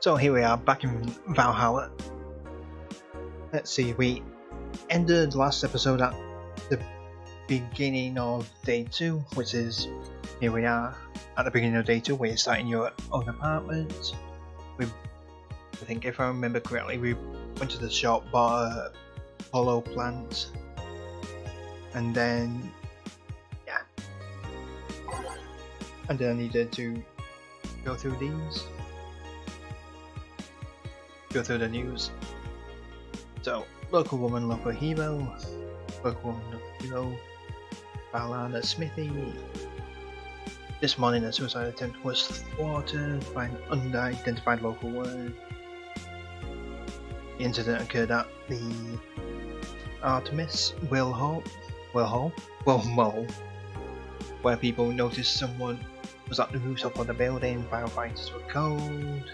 So here we are back in Valhalla. Let's see, we ended the last episode at the beginning of day 2, which is here we are at the beginning of day 2 where you're starting your own apartment. I think if I remember correctly, we went to the shop, bought a hollow plant, and then I needed to go through the news. So, local woman, local hero, Valhalla Smithy. This morning a suicide attempt was thwarted by an unidentified local word. The incident occurred at the Artemis Will Mall, where people noticed someone was at the rooftop of the building. Firefighters were called.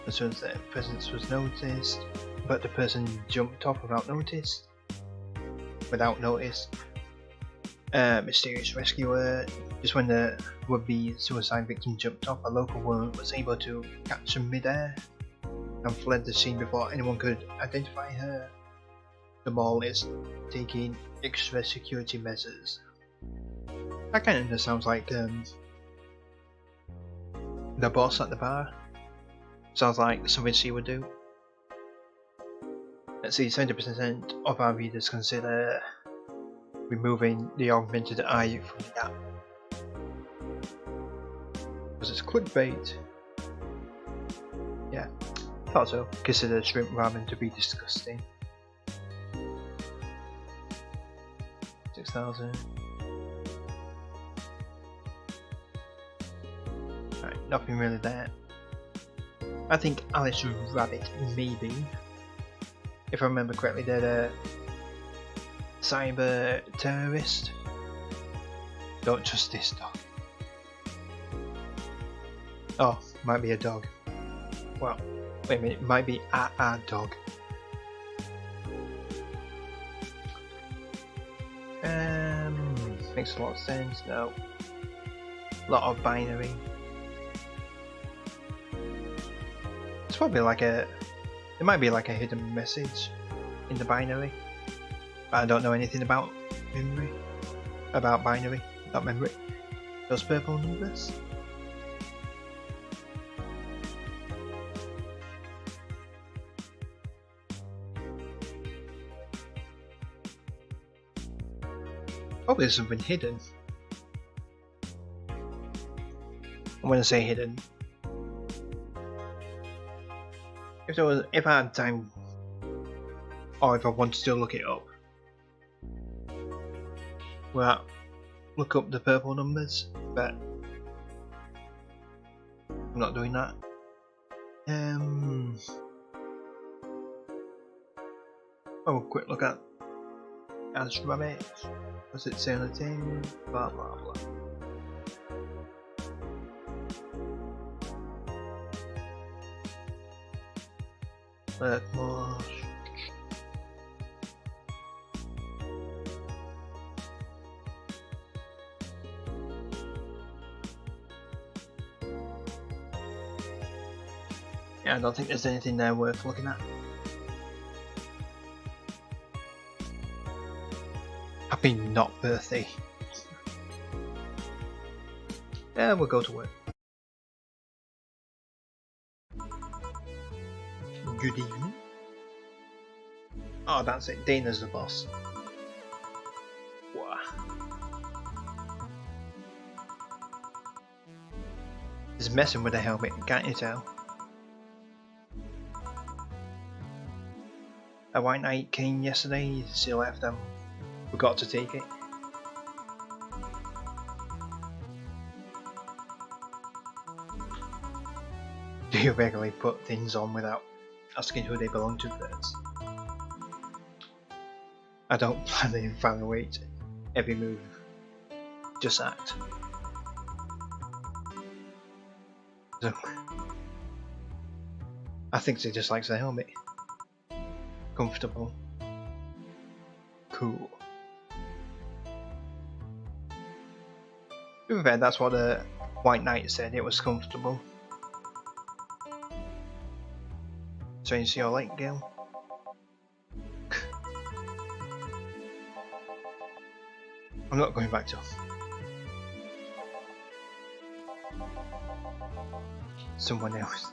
As soon as their presence was noticed, but the person jumped off without notice. Mysterious rescuer. Just when the would-be suicide victim jumped off, a local woman was able to catch him mid-air and fled the scene before anyone could identify her. The mall is taking extra security measures. That kind of sounds like the boss at the bar. Sounds like something she would do. Let's see, 70% of our readers consider removing the augmented eye from the app because it's clickbait. Yeah, thought so. Consider shrimp ramen to be disgusting. 6,000. Right, nothing really there. I think Alice Rabbit, maybe. If I remember correctly, they're a cyber terrorist. Don't trust this dog. Oh, might be a dog. Well, wait a minute, it might be a dog. Makes a lot of sense. No. A lot of binary. It's probably like it might be like a hidden message in the binary. I don't know anything about binary, not memory. Those purple numbers. Probably there's something hidden. When I say hidden, if I had time, or if I wanted to look it up, well, look up the purple numbers, but I'm not doing that. Oh, quick look at Alice Rabbit. What's it say on the tin? Blah blah blah. Marsh. Yeah, I don't think there's anything there worth looking at. Happy not birthday. Yeah, we'll go to work. Good evening. Oh, that's it. Dana's the boss. Wow. He's messing with the helmet, can't you tell? A white knight came yesterday. She left and forgot to take it. Do you regularly put things on without asking who they belong to first? I don't plan to evaluate every move, just act. So, I think she just likes the helmet. Comfortable. Cool. To be fair, that's what White Knight said it was comfortable. So you see your late, Gil? I'm not going back to someone else.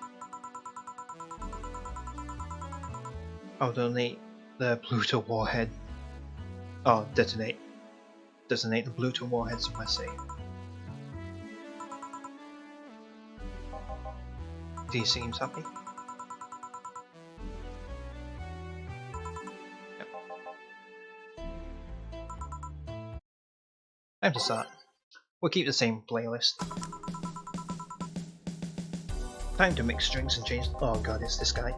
I'll donate the Pluto warhead. Oh, detonate the Pluto warheads if I say. He seems happy. Yep. Time to start. We'll keep the same playlist. Time to mix drinks and change. Oh god, it's this guy.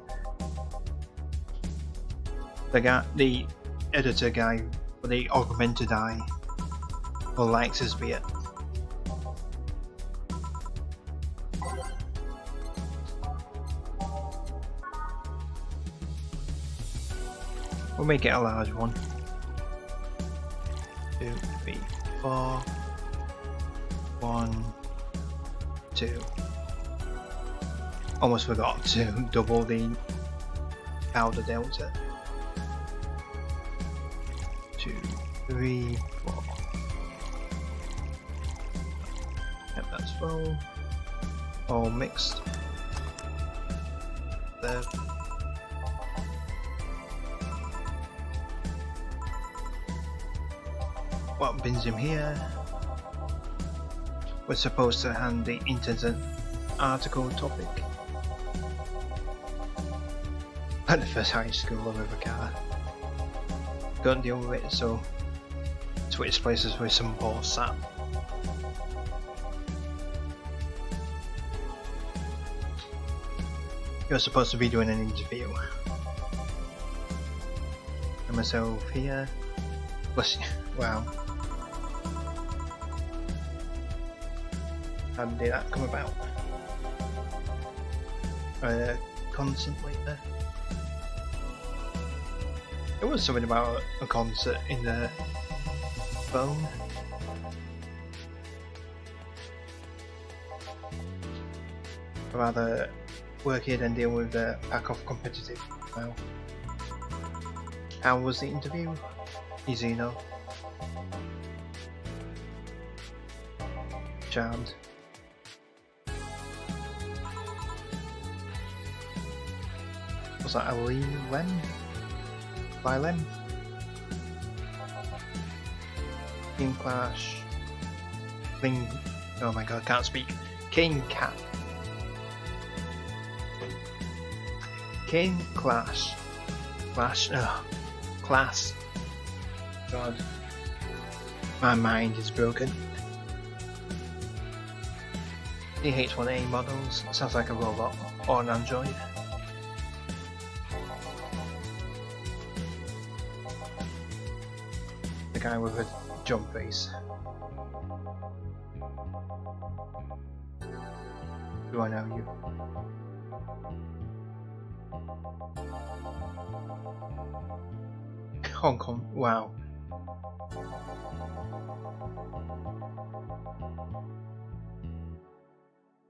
The editor guy with the augmented eye who likes his beer. We'll make it a large one. 2, 3, 4. 1, 2. Almost forgot to double the powder delta. 2, 3, 4. Yep, that's full. All mixed. There. What brings him here? We're supposed to hand the internet article topic. At the first high school I've ever car. Couldn't deal with it, so switch places with some poor sap. You're supposed to be doing an interview. And myself here. Bless you. Wow. How did that come about? Concert later. There was something about a concert in the phone. I'd rather work here than deal with the pack of competitive. Well, how was the interview? Easy enough. Charmed. Was that a Lem? By Lem? King Clash. King. Oh my god, can't speak. King Cat. King Clash. Clash. Ugh. Class. God. My mind is broken. DH1A models. Sounds like a robot or an android. The guy with a jump face. Do I know you? Hong Kong, wow.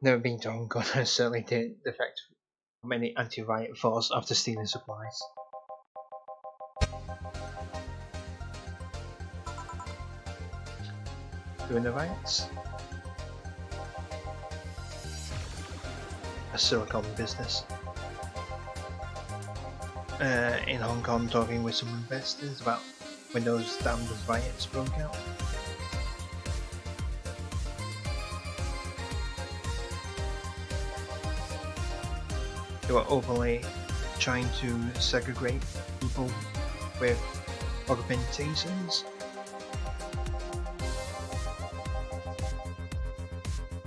Never been to Hong Kong, and certainly didn't defect from any anti-riot force after stealing supplies. Doing the riots? A Silicon business. In Hong Kong, talking with some investors about when those damned riots broke out. They were openly trying to segregate people with augmentations.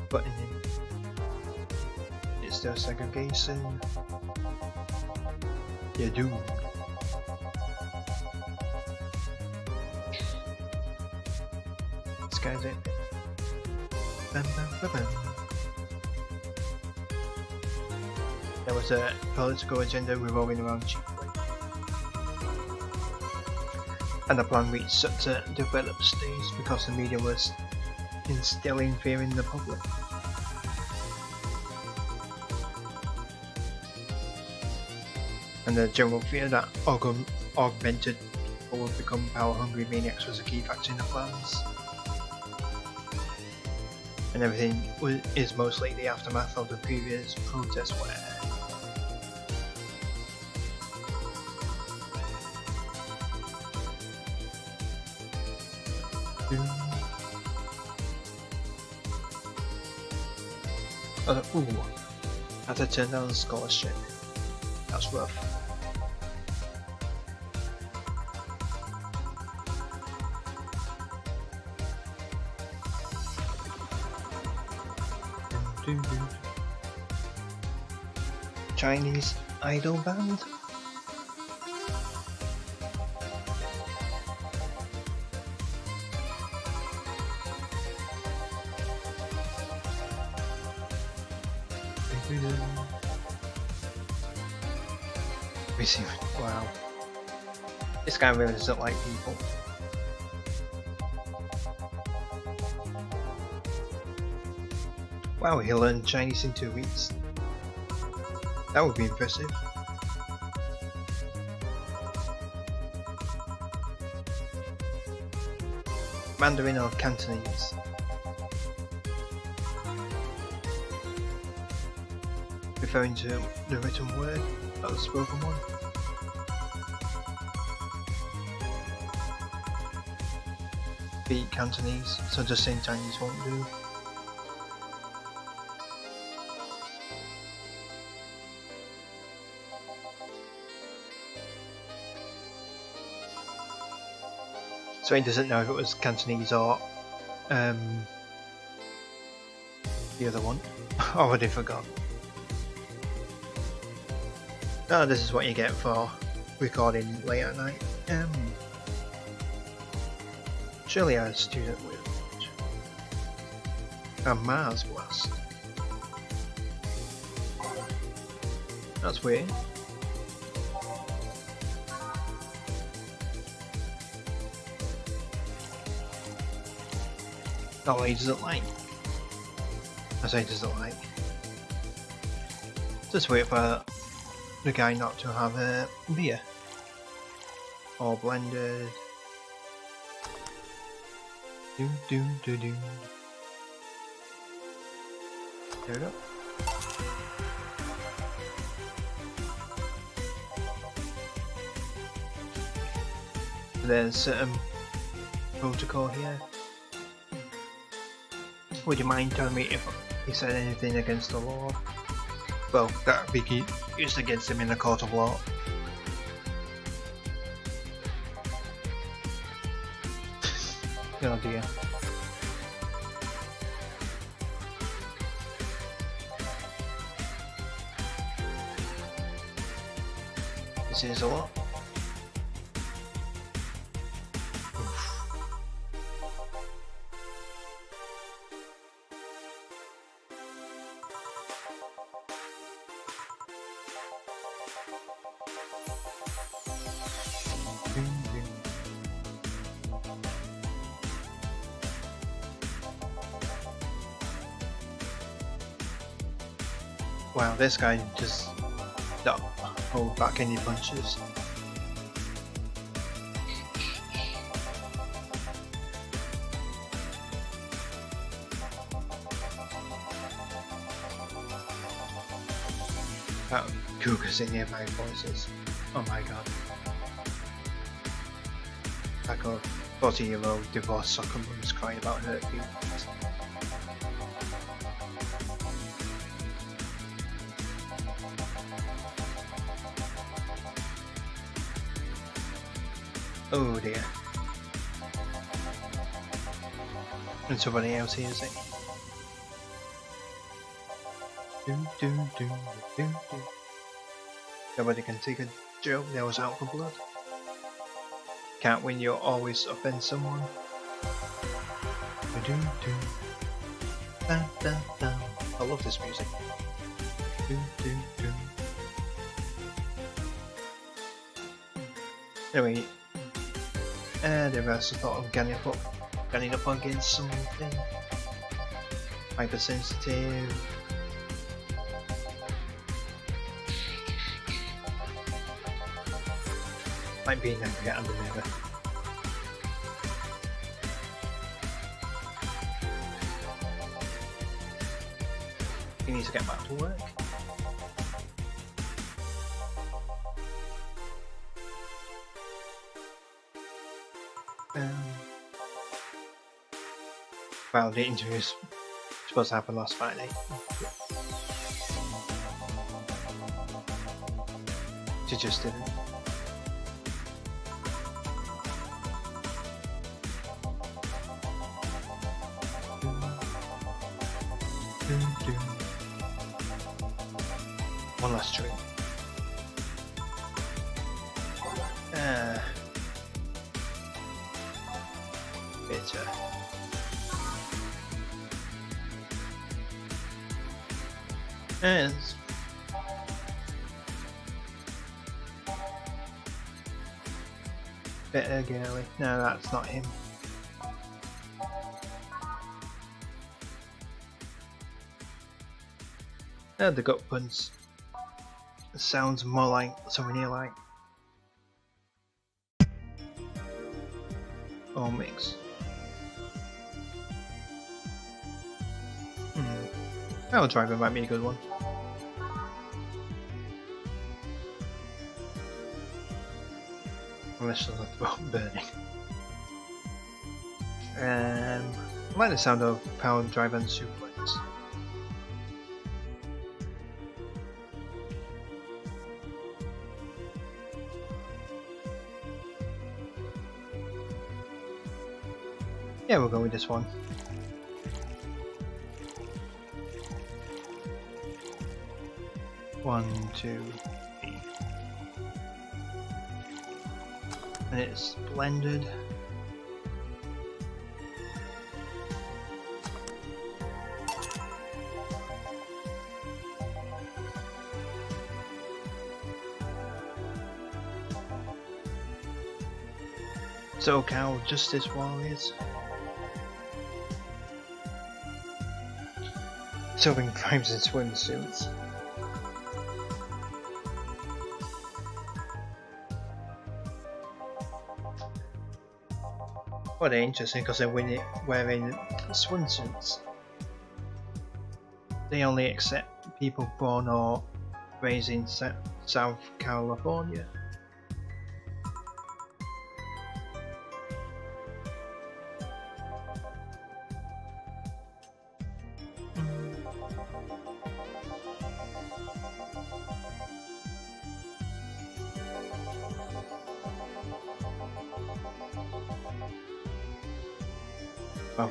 But it's their segregation. You're doomed. This guy's it. Bam, bam, bam, bam. There was a political agenda revolving around cheap labor, and the plan reached such a developed stage because the media was instilling fear in the public. and the general fear that augmented people would become power-hungry maniacs was a key factor in the plans. And everything is mostly the aftermath of the previous protest where ooh, I had to turn down the scholarship. That's rough. Chinese idol band. Wow. This guy really doesn't like people. Wow, he learned Chinese in 2 weeks. That would be impressive. Mandarin or Cantonese? Referring to the written word, not the spoken one. Speak Cantonese, so just saying Chinese won't do. So he doesn't know if it was Cantonese or the other one. I already forgot. Oh, this is what you get for recording late at night. Surely a student with a Mars blast. That's weird. Oh, he doesn't like. I say he doesn't like. Just wait for the guy not to have a beer. All blended. Do do do do. There we go. There's certain protocol here. Would you mind telling me if he said anything against the law? Well, that would be used against him in a court of law. Oh dear. This is a lot. Wow, this guy just don't hold back any punches. That Cougar's in nearby voices. Oh my god. Like a 40-year-old divorced soccer mum's crying about her feelings. Oh dear. And somebody else here, is it? Nobody can take a joke that was out for blood. Can't win, you'll always offend someone. I love this music. Anyway, the rest thought of getting up against something hypersensitive. like being angry at the mirror. He needs to get back to work. Well, the interview is supposed to happen last Friday. She just didn't. One last drink. Bitter. Yes. Bitter girly. No, that's not him. The gut punch sounds more like something you like. Or mix. Power driver might be a good one. Unless there's a throat burning. I like the sound of power driver and suplex. Yeah, we'll go with this one. One, two, three. And it's blended. SoCal Justice Warriors. Serving crimes in swimsuits. Well, they're interesting because they're wearing swimsuits. They only accept people born or raised in South California. Oh,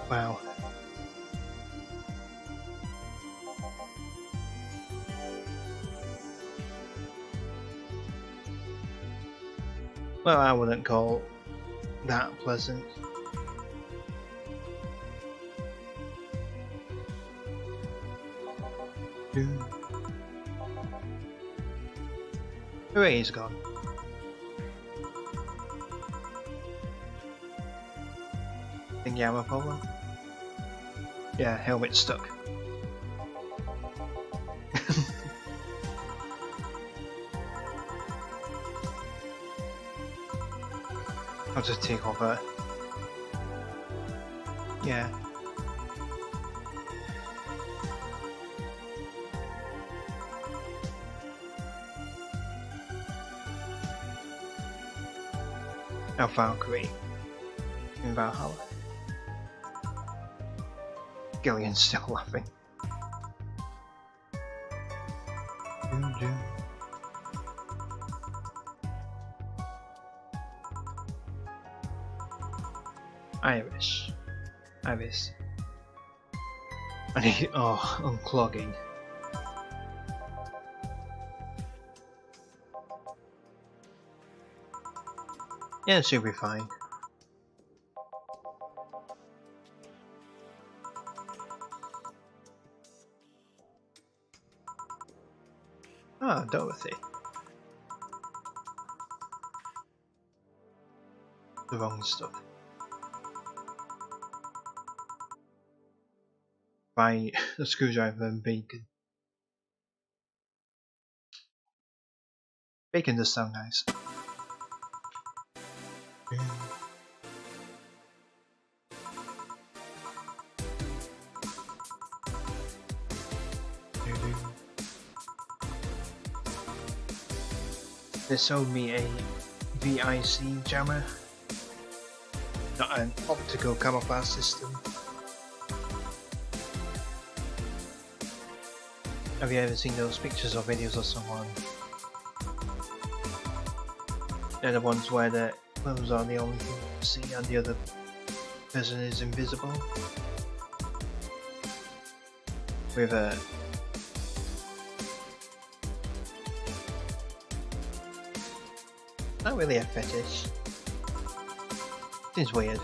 wow. Well, I wouldn't call that pleasant. Hooray, he's gone. Think you have a problem? Yeah, helmet stuck. I'll just take off her. Yeah. Now Valkyrie in Valhalla. Gillian's still laughing. Iris. I need. Oh, unclogging. Yeah, it should be fine. Ah, Dorothy. The wrong stuff. By the screwdriver and bacon. Bacon does sound nice. They sold me a VIC jammer, not an optical camouflage system. Have you ever seen those pictures or videos of someone? They're the ones where the clothes are the only thing you see and the other person is invisible. With a not really a fetish. It's weird.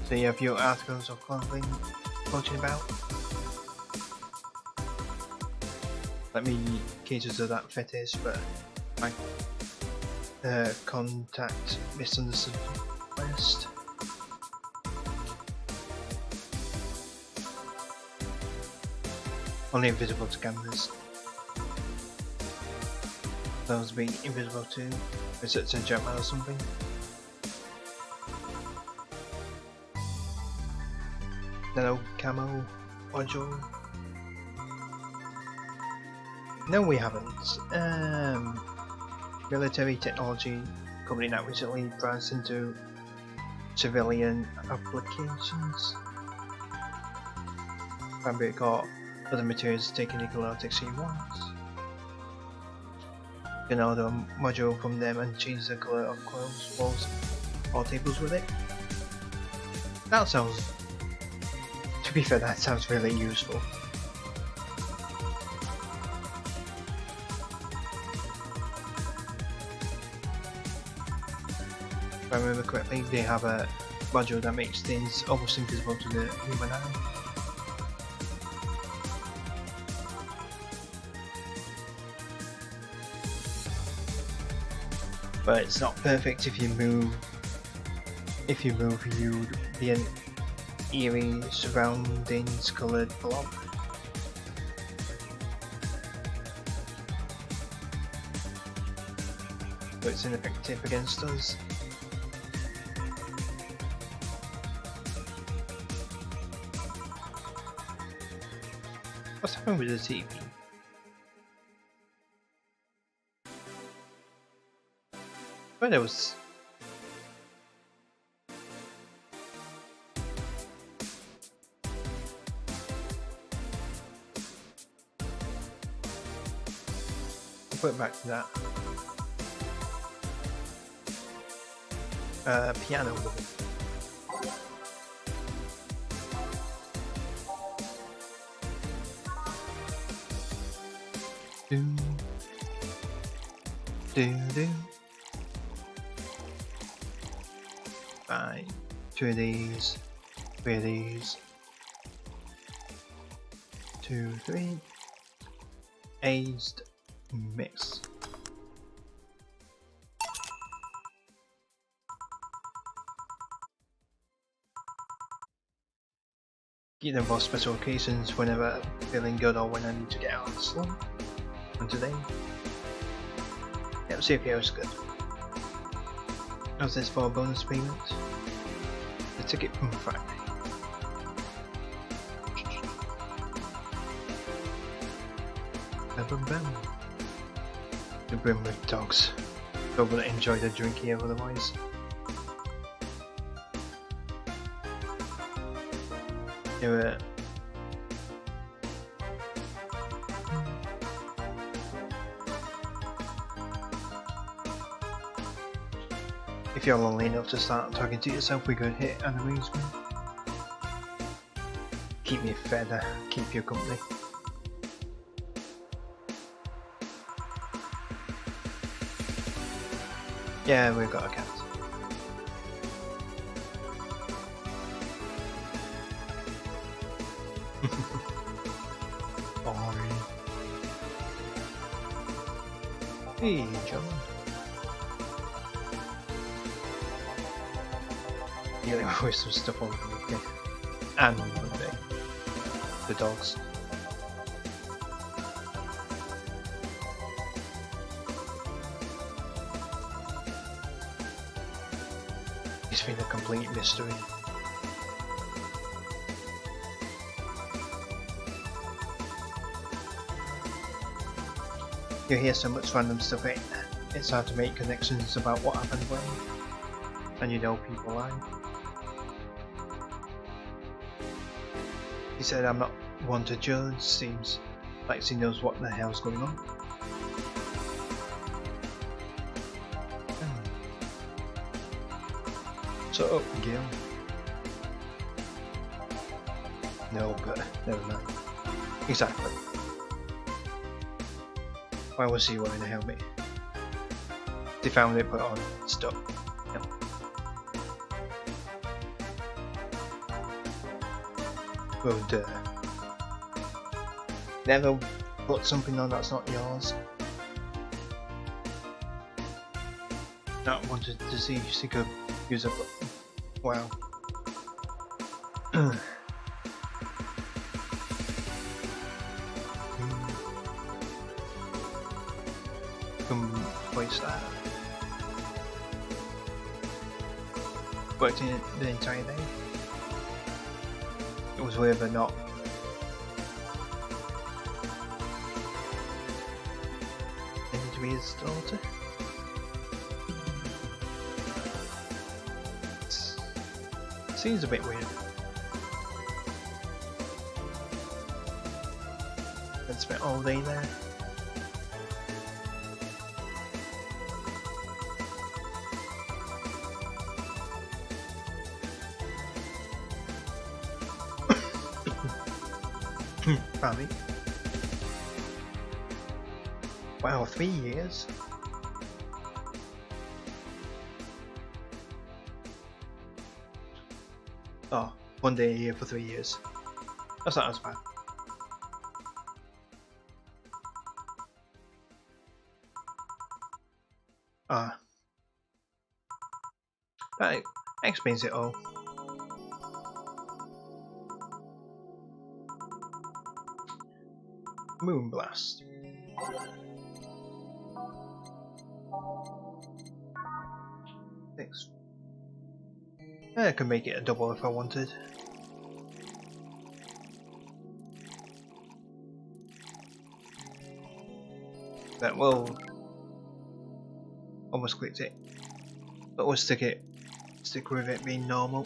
So you have your articles of clothing floating about. Let me cater to that fetish, but my contact misunderstood request. Only invisible to cameras. Those be invisible to research and jump or something. Nano camo module. No, we haven't. Military technology company that recently branched into civilian applications. Fabric or other materials taking the color text you want. You can order a module from them and change the color of clothes, walls, or tables with it. That sounds, to be fair, that sounds really useful. If I remember correctly, they have a module that makes things almost invisible to the human eye. But it's not perfect if you move. If you move, you'd be an eerie surroundings coloured blob. But it's ineffective against us. What's happened with the TV? But it was. I'll put it back to that. Piano. Do do do. 5, 2 of these, 3 of these, 2, 3, aged, mix. Keep them for special occasions whenever feeling good or when I need to get out of the slump. And today, yeah, see if it was good. How's this for a bonus payment? The ticket from Friday. The brim with dogs. I wouldn't enjoy the drink here otherwise. Here, if you're lonely enough to start talking to yourself, we could hit an arrangement. Keep me fed, keep you company. Yeah, we've got a cat. Sorry. Hey, John. Dealing with some stuff on the weekend and on Monday. The dogs. It's been a complete mystery. You hear so much random stuff, it's hard to make connections about what happened when, and you know people lie. He said, "I'm not one to judge, seems like she knows what the hell's going on." Shut up, Gil. No, but never mind. Exactly. Why was he wearing a helmet? They found it put on, stuck. Yep. Well, duh. Never put something on that's not yours. Not wanted to see if she could use a button. Wow. Place that. Worked in it the entire day. It was weird but not. Intended to be his daughter. Seems a bit weird. And spent all day there. Probably. Wow, 3 years? Oh, 1 day a year for 3 years. That's not as bad. That explains it all. Moonblast. Thanks. I could make it a double if I wanted. That will almost clicked it, but we'll stick with it being normal.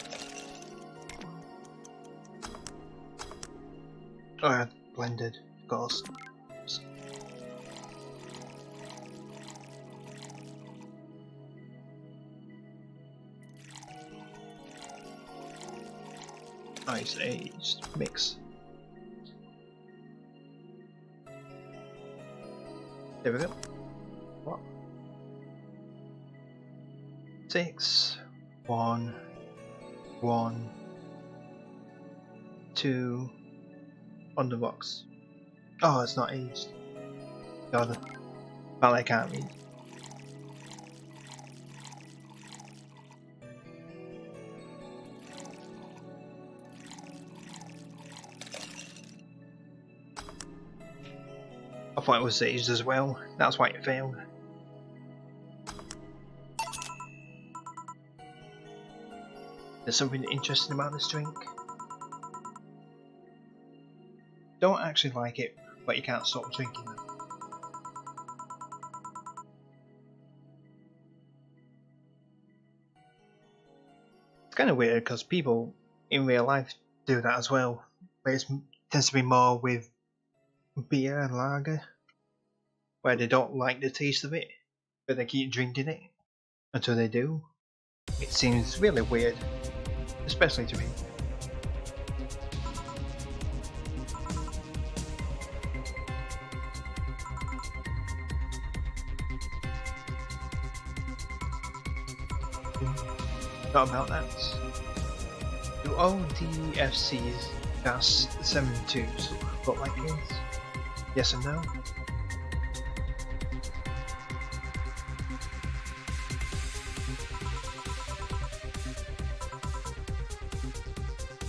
Oh, blended. Course. Nice aged mix. There we go. What? 6, 1, 1, 2 on the box. Oh, it's not aged. God, well, I can't read. I thought it was aged as well. That's why it failed. There's something interesting about this drink. Don't actually like it, but you can't stop drinking them. It's kind of weird because people in real life do that as well, but it tends to be more with beer and lager, where they don't like the taste of it, but they keep drinking it until they do. It seems really weird, especially to me. Not about that. Do all DFC's Gas 72s look like this? Yes and no.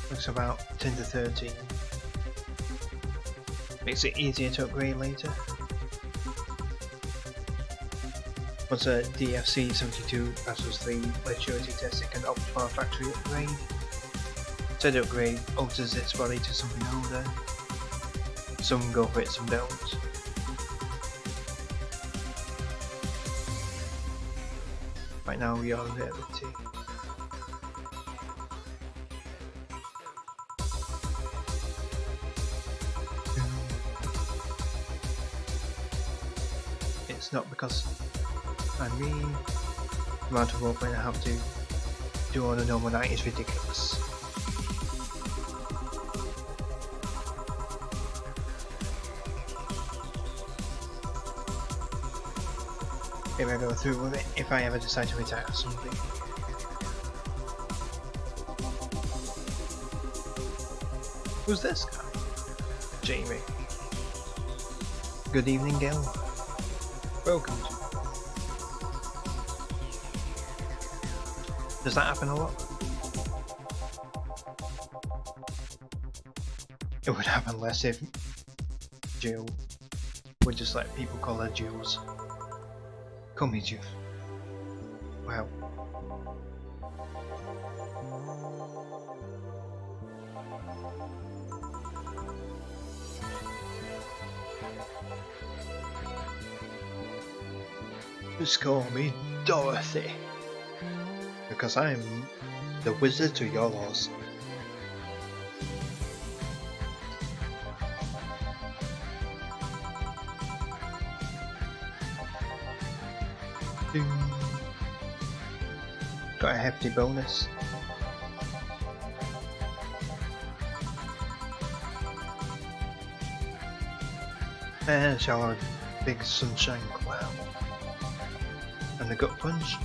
Looks about 10 to 13. Makes it easier to upgrade later. Once a DFC-72 passes the maturity test, it can opt for a factory upgrade. Said upgrade alters its body to something older. Some go for it, some don't. Right now we are rarity. It's not because I mean the amount of work I have to do on a normal night is ridiculous. If I go through with it, if I ever decide to retire something. Who's this guy? Jamie. Good evening, Gil. Welcome to. Does that happen a lot? It would happen less if Jill would just let people call her Jules. Call me Jill. Wow. Just call me Dorothy. Because I'm the wizard to your laws. Ding. Got a hefty bonus. And shower big sunshine cloud. And the gut punch.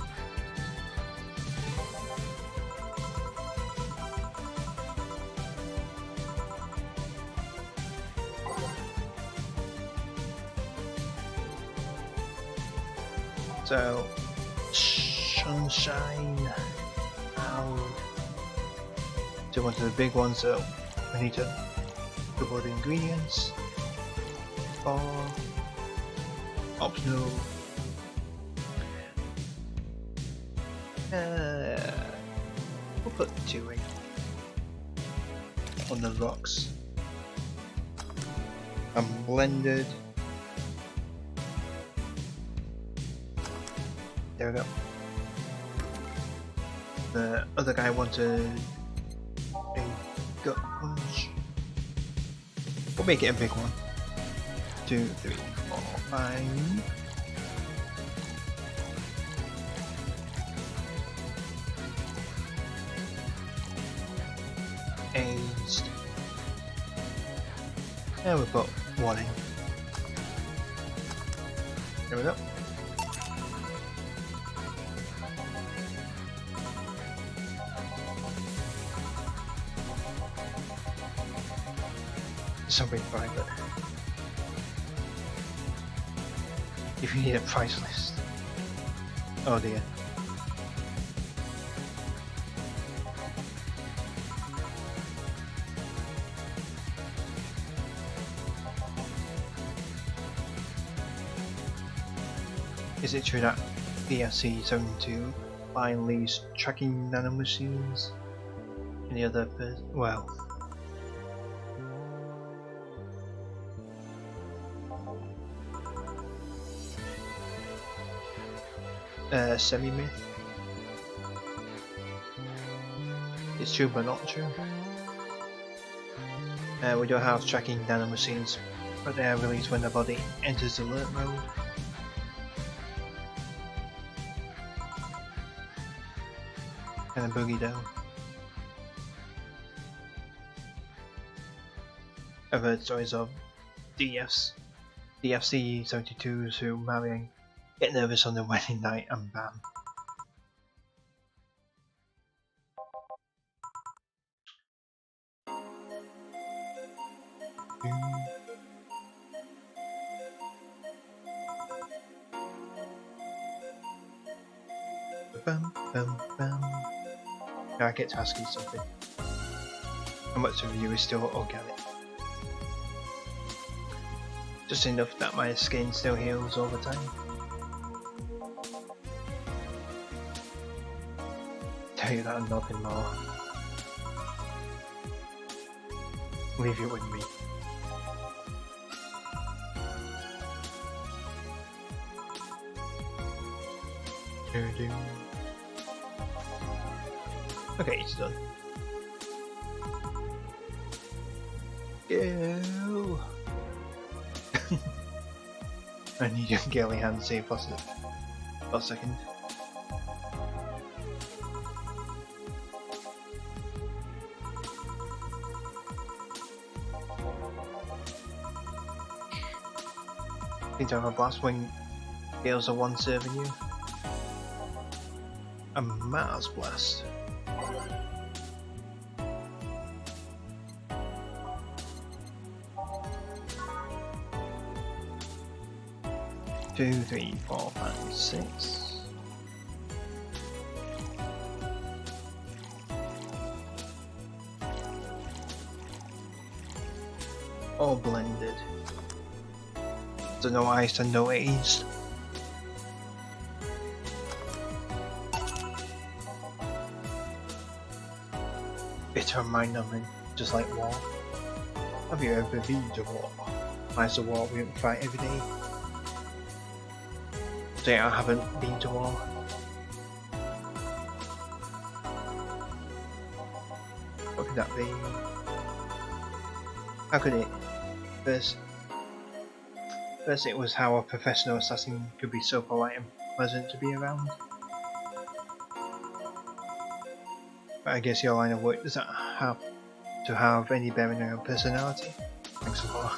So, sunshine, cloud. So one of the big ones, so I need to double the ingredients. Or optional. We'll put 2 in on the rocks. And blended. There we go. The other guy wanted a gut punch. We'll make it a big one. 2, 3, 4, 5. Aged. And we'll put 1 in. There we go. Something private. If you need a price list. Oh dear. Is it true that VSC-72 finally is tracking nanomachines? Any other well. Semi-myth. It's true but not true. We do have tracking nanomachines, but they are released when the body enters alert mode. And a boogie down. I've heard stories of DFC-72s who marrying get nervous on the wedding night and bam. Bam, bam, bam. Now I get to ask you something. How much of you is still organic? Just enough that my skin still heals over time. tell you that and nothing more. Leave it with me. Okay, it's done. Go! I need your girly hand save for a second. Seems to have a blast when Gales are one serving you. A Mars blast. Two, three, 4, 5, 6. All blended. So no ice and no A's. Bitter and mind numbing, just like war. Have you ever been to war? Mine's a war we don't fight every day. So yeah, I haven't been to war. What could that be? How could it? First it was how a professional assassin could be so polite and pleasant to be around. But I guess your line of work doesn't have to have any bearing on your personality. Thanks a lot.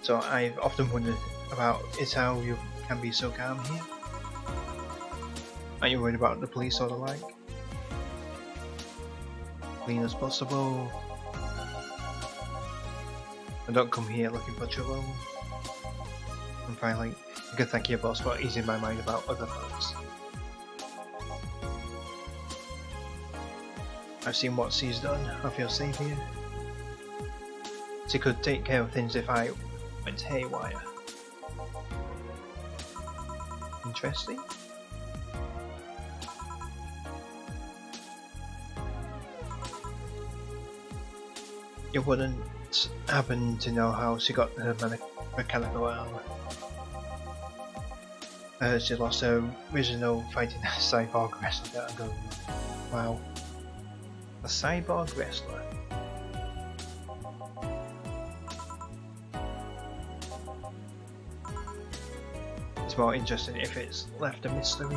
So I've often wondered about is how you can be so calm here. Aren't you worried about the police or the like? Clean as possible. I don't come here looking for trouble. And finally, I can thank your boss for easing my mind about other folks. I've seen what she's done. I feel safe here. She could take care of things if I went haywire. Interesting. You wouldn't happen to know how she got her mechanical arm. I heard she lost her original fighting cyborg wrestler. I'm going, wow. A cyborg wrestler? It's more interesting if it's left a mystery.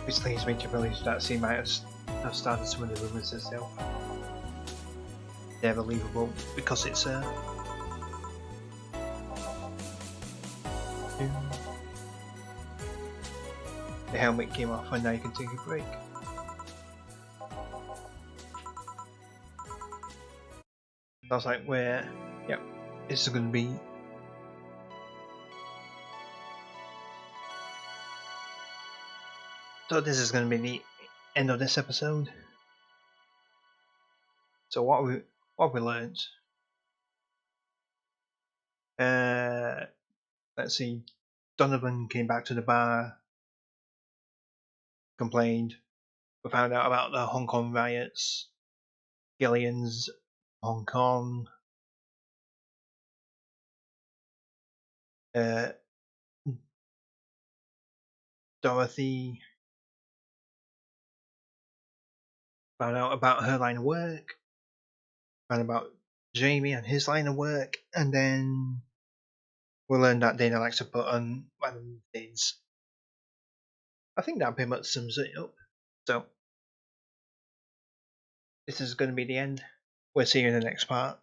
Which leads me to believe that she might have started some of the rumours herself. They're believable because it's her. The helmet came off and now you can take a break. I was like, where? Yep, this is going to be. So this is going to be the end of this episode. So what we learned. Let's see. Donovan came back to the bar, complained. We found out about the Hong Kong riots, Gillian's Hong Kong, Dorothy found out about her line of work, found out about Jamie and his line of work, and then we learned that Dana likes to put on random things. I think that pretty much sums it up. So this is going to be the end. We'll see you in the next part.